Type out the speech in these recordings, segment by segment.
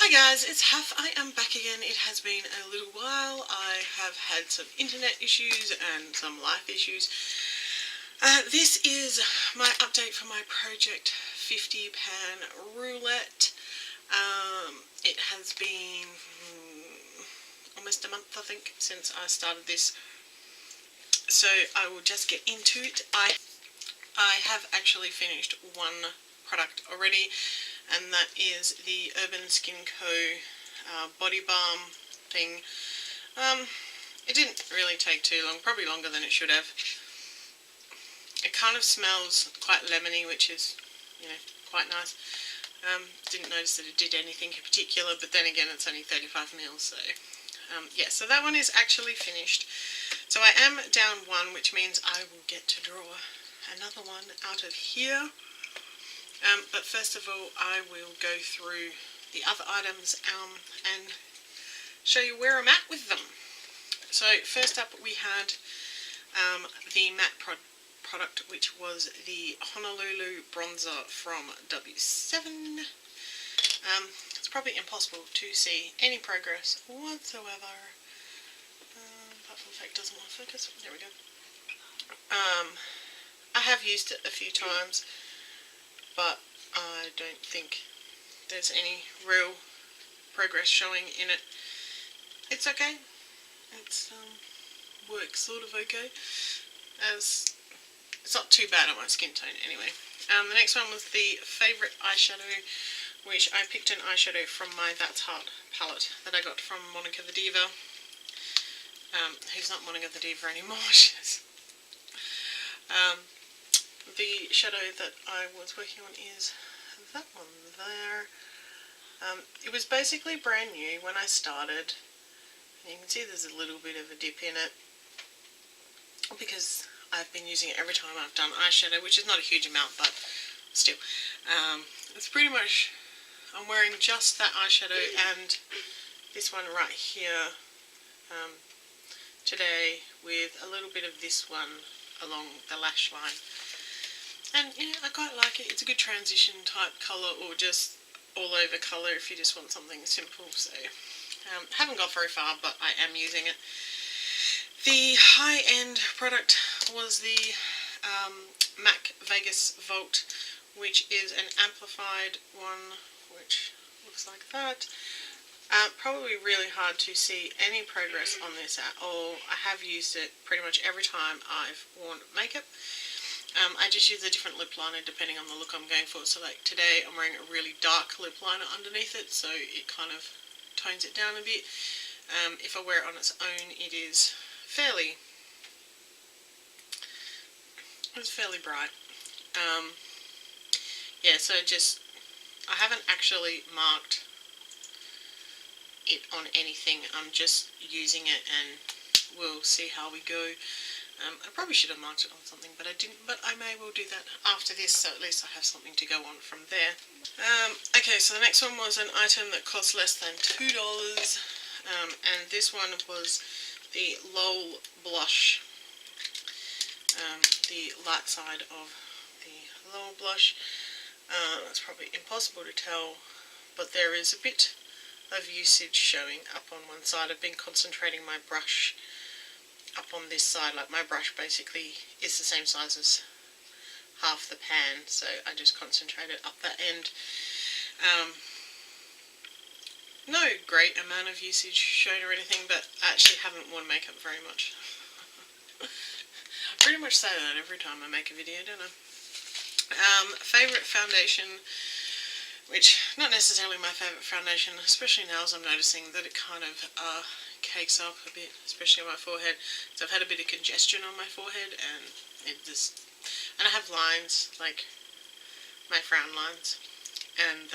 Hi guys, it's Haff. I am back again. It has been a little while. I have had some internet issues and some life issues. This is my update for my Project 50 Pan Roulette. It has been almost a month, I think, since I started this. So I will just get into it. I have actually finished one product already, and that is the Urban Skin Co. Body balm thing. It didn't really take too long, probably longer than it should have. It kind of smells quite lemony, which is, quite nice. Didn't notice that it did anything in particular, but then again it's only 35 ml, so yeah, so that one is actually finished. So I am down one, which means I will get to draw another one out of here. But first of all, I will go through the other items and show you where I'm at with them. So first up we had the matte product, which was the Honolulu bronzer from W7. It's probably impossible to see any progress whatsoever. Apart from the fact it doesn't want to focus. There we go. I have used it a few times, but I don't think there's any real progress showing in it. It's okay. It's works sort of okay. As it's not too bad on my skin tone anyway. The next one was the favourite eyeshadow, which I picked an eyeshadow from my That's Heart palette that I got from Monica the Diva. Who's not Monica the Diva anymore. The shadow that I was working on is that one there. It was basically brand new when I started. And you can see there's a little bit of a dip in it, because I've been using it every time I've done eyeshadow, which is not a huge amount, but still. It's pretty much, I'm wearing just that eyeshadow and this one right here today, with a little bit of this one along the lash line. And yeah, I quite like it. It's a good transition type colour, or just all over colour if you just want something simple. So haven't got very far, but I am using it. The high-end product was the MAC Vegas Volt, which is an amplified one, which looks like that. Probably really hard to see any progress on this at all. I have used it pretty much every time I've worn makeup. I just use a different lip liner depending on the look I'm going for. So like today I'm wearing a really dark lip liner underneath it, so it kind of tones it down a bit. If I wear it on its own, it's fairly bright. Yeah, so I haven't actually marked it on anything. I'm just using it and we'll see how we go. I probably should have marked it on something, but I didn't, but I may well do that after this, so at least I have something to go on from there. Okay, so the next one was an item that cost less than $2, and this one was the LOL blush, the light side of the LOL blush. It's probably impossible to tell, but there is a bit of usage showing up on one side. I've been concentrating my brush up on this side. Like, my brush basically is the same size as half the pan, so I just concentrated up that end. No great amount of usage shown or anything, but I actually haven't worn makeup very much. I pretty much say that every time I make a video, don't I? Favourite foundation, which not necessarily my favourite foundation, especially now as I'm noticing that it kind of cakes up a bit, especially on my forehead. So I've had a bit of congestion on my forehead, and and I have lines, like my frown lines, and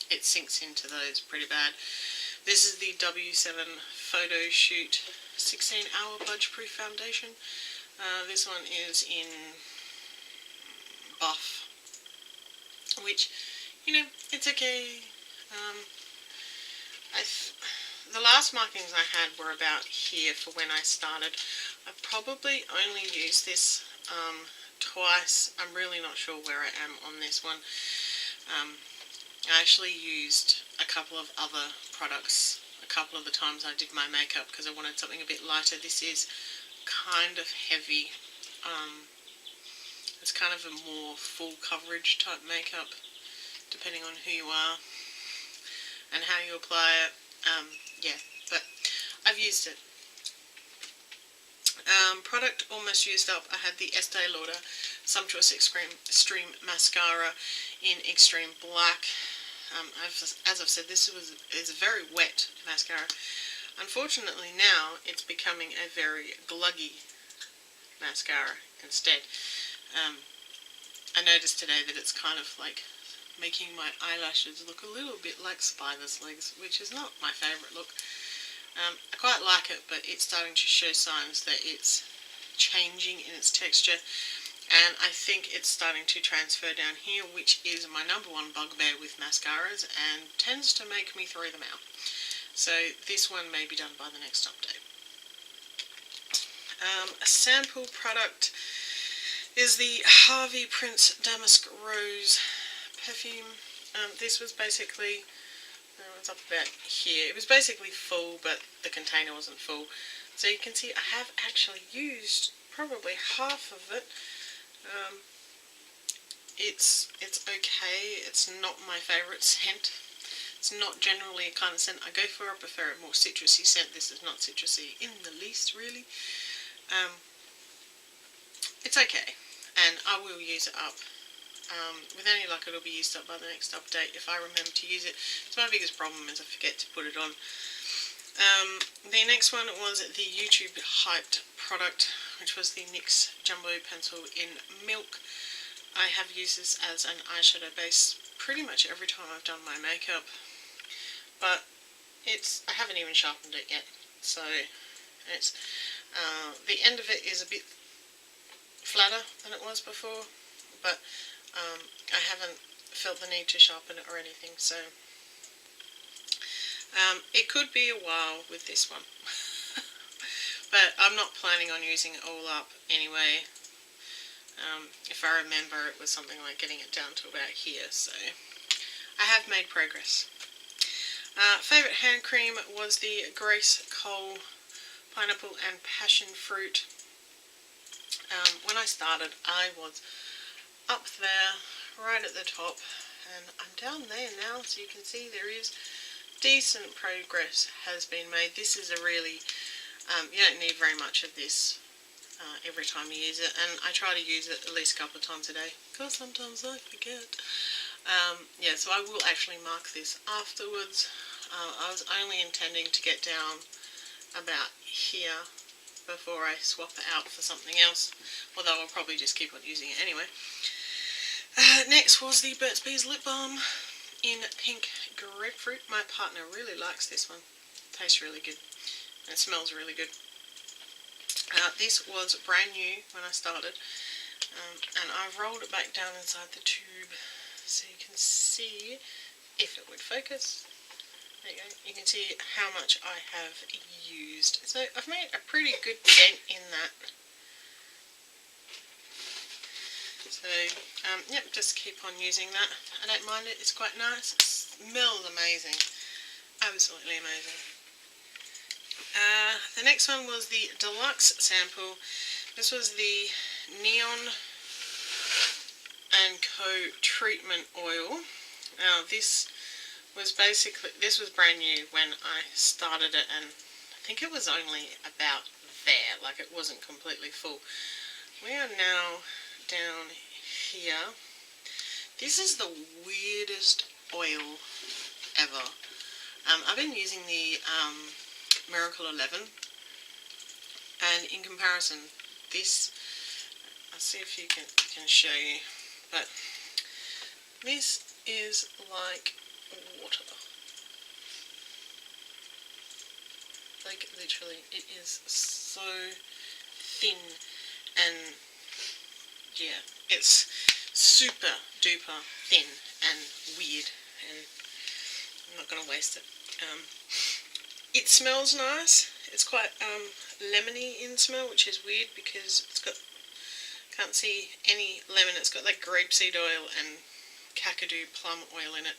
it sinks into those pretty bad. This is the W7 Photo Shoot 16-hour budge proof foundation. This one is in buff, which, it's okay. The last markings I had were about here for when I started. I probably only used this twice. I'm really not sure where I am on this one. I actually used a couple of other products a couple of the times I did my makeup because I wanted something a bit lighter. This is kind of heavy. It's kind of a more full coverage type makeup, depending on who you are and how you apply it. Yeah, but I've used it. Product almost used up. I had the Estee Lauder Sumptuous Extreme Mascara in Extreme Black. As I've said, this is a very wet mascara. Unfortunately now it's becoming a very gluggy mascara instead. I noticed today that it's kind of like making my eyelashes look a little bit like spider's legs, which is not my favourite look. I quite like it, but it's starting to show signs that it's changing in its texture, and I think it's starting to transfer down here, which is my number one bugbear with mascaras and tends to make me throw them out. So this one may be done by the next update. A sample product is the Harvey Prince Damask Rose perfume. This was basically, it's up about here. It was basically full, but the container wasn't full. So you can see I have actually used probably half of it. It's okay. It's not my favourite scent. It's not generally a kind of scent I go for. I prefer a more citrusy scent. This is not citrusy in the least, really. It's okay, and I will use it up. With any luck, it'll be used up by the next update if I remember to use it. So my biggest problem is I forget to put it on. The next one was the YouTube hyped product, which was the NYX Jumbo Pencil in Milk. I have used this as an eyeshadow base pretty much every time I've done my makeup, but I haven't even sharpened it yet. So it's the end of it is a bit flatter than it was before, but I haven't felt the need to sharpen it or anything, so it could be a while with this one. But I'm not planning on using it all up anyway. If I remember, it was something like getting it down to about here, so I have made progress. Favourite hand cream was the Grace Cole Pineapple and Passion Fruit. When I started, I was up there, right at the top, and I'm down there now, so you can see there is decent progress has been made. This is a really, you don't need very much of this every time you use it, and I try to use it at least a couple of times a day, because sometimes I forget. Yeah, so I will actually mark this afterwards. I was only intending to get down about here before I swap it out for something else, although I'll probably just keep on using it anyway. Next was the Burt's Bees Lip Balm in Pink Grapefruit. My partner really likes this one. It tastes really good, and it smells really good. This was brand new when I started, and I've rolled it back down inside the tube so you can see, if it would focus. There you go. You can see how much I have used. So I've made a pretty good dent in that. So, yep, just keep on using that. I don't mind it, it's quite nice. It smells amazing. Absolutely amazing. The next one was the Deluxe sample. This was the Neon & Co. Treatment Oil. Now, this was brand new when I started it, and I think it was only about there, like it wasn't completely full. We are now down here. This is the weirdest oil ever. I've been using the Miracle 11, and in comparison, this, I'll see if you can show you, but this is like water. Like, literally, it is so thin, and yeah, it's super duper thin and weird, and I'm not going to waste it. It smells nice. It's quite lemony in smell, which is weird because it's got, can't see any lemon. It's got like grapeseed oil and Kakadu plum oil in it,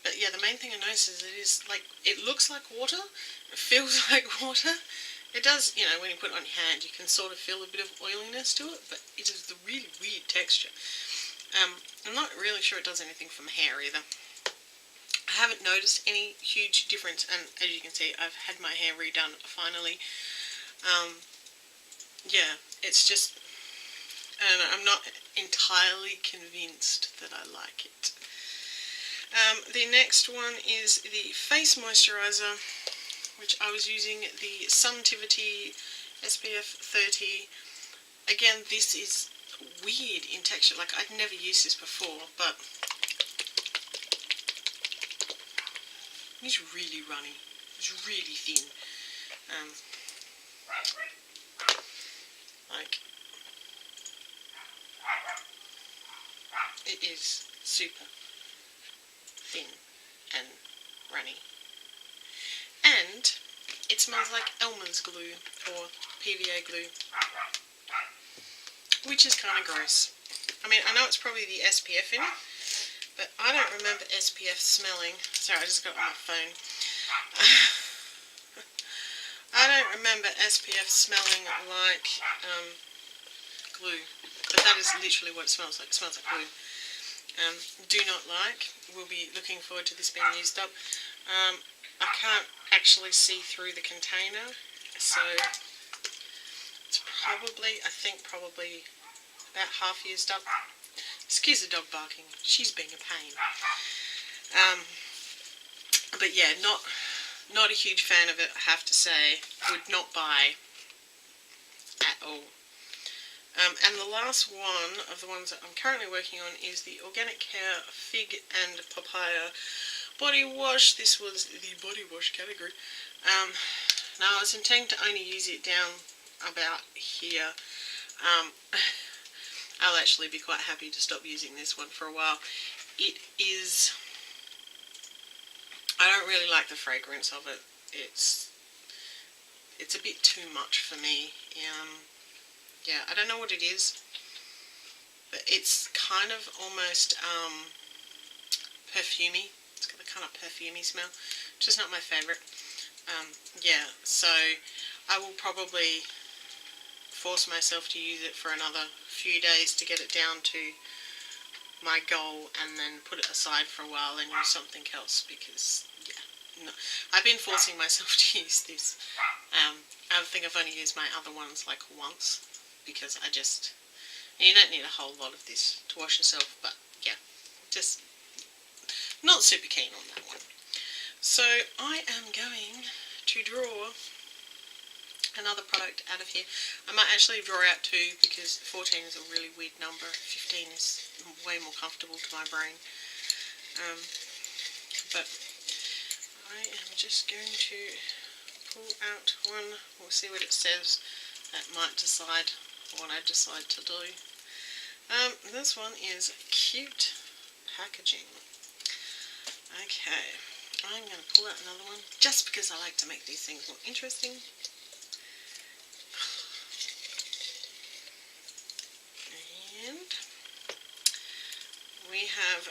But yeah, the main thing I noticed is it looks like water, it feels like water. It does, you know, when you put it on your hand, you can sort of feel a bit of oiliness to it, but it is the really weird texture. I'm not really sure it does anything for my hair either. I haven't noticed any huge difference, and as you can see, I've had my hair redone finally. Yeah, it's just, and I'm not entirely convinced that I like it. The next one is the face moisturizer, which I was using the Suntivity SPF 30. Again, this is weird in texture. Like, I'd never used this before, but it's really runny. It's really thin. Like, it is super thin and runny. And it smells like Elmer's glue or PVA glue, which is kind of gross. I mean, I know it's probably the SPF in it, but I don't remember SPF smelling. Sorry, I just got on my phone. I don't remember SPF smelling like glue, but that is literally what it smells like. It smells like glue. Do not like. We'll be looking forward to this being used up. I can't actually see through the container, so it's probably, I think probably about half used up. Excuse the dog barking, she's being a pain. But yeah, not a huge fan of it, I have to say. Would not buy at all. And the last one of the ones that I'm currently working on is the Organic Care Fig and Papaya Body Wash. This was the body wash category. Now I was intending to only use it down about here. I'll actually be quite happy to stop using this one for a while. It is, I don't really like the fragrance of it. It's a bit too much for me. Yeah, I don't know what it is, but it's kind of almost perfumey. It's got a kind of perfumey smell, which is not my favourite. Yeah, so I will probably force myself to use it for another few days to get it down to my goal, and then put it aside for a while and use something else, because yeah, no, I've been forcing myself to use this. I think I've only used my other ones like once, because you don't need a whole lot of this to wash yourself, but yeah, just not super keen on that one. So I am going to draw another product out of here. I might actually draw out 2, because 14 is a really weird number. 15 is way more comfortable to my brain. But I am just going to pull out one. We'll see what it says. That might decide what I decide to do. This one is cute packaging. Okay, I'm going to pull out another one, just because I like to make these things more interesting. And we have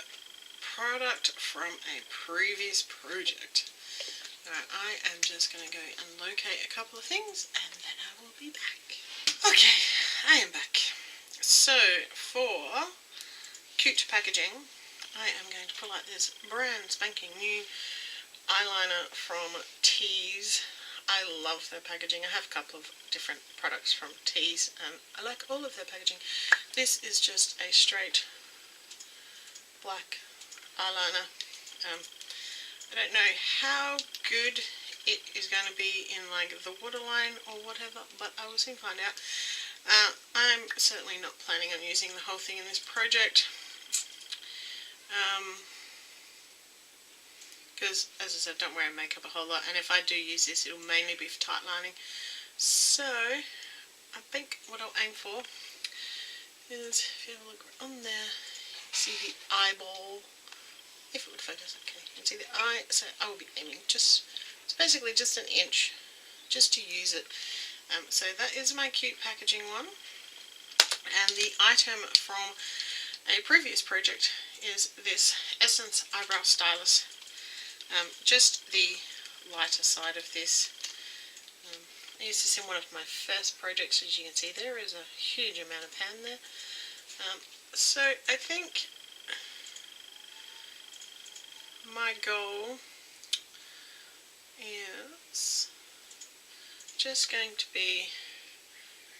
product from a previous project. Alright, I am just going to go and locate a couple of things, and then I will be back. Okay, I am back. So, for cute packaging, I am going to pull out this brand spanking new eyeliner from Tease. I love their packaging. I have a couple of different products from Tease, and I like all of their packaging. This is just a straight black eyeliner. I don't know how good it is going to be in like the waterline or whatever, but I will soon find out. I'm certainly not planning on using the whole thing in this project, because as I said, don't wear makeup a whole lot, and if I do use this, it'll mainly be for tight lining. So I think what I'll aim for is, if you have a look on there, see the eyeball. If it would focus, okay, you can see the eye. So I will be aiming it's basically just an inch, just to use it. So that is my cute packaging one, and the item from a previous project is this Essence Eyebrow Stylus Just the lighter side of this. I used this in one of my first projects. As you can see, there is a huge amount of pan there. So I think my goal is just going to be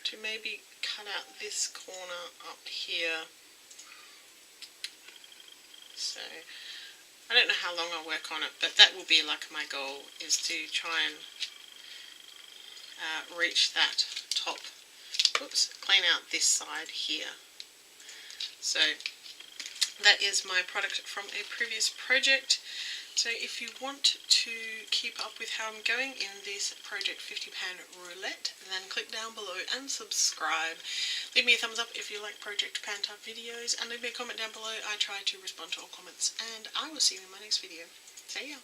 to maybe cut out this corner up here. So I don't know how long I'll work on it, but that will be like my goal, is to try and reach that top. Oops, clean out this side here. So that is my product from a previous project. So if you want to keep up with how I'm going in this project 50 Pan Roulette, then click down below and subscribe. Leave me a thumbs up if you like Project Pan type videos, and leave me a comment down below. I try to respond to all comments, and I will see you in my next video. See ya!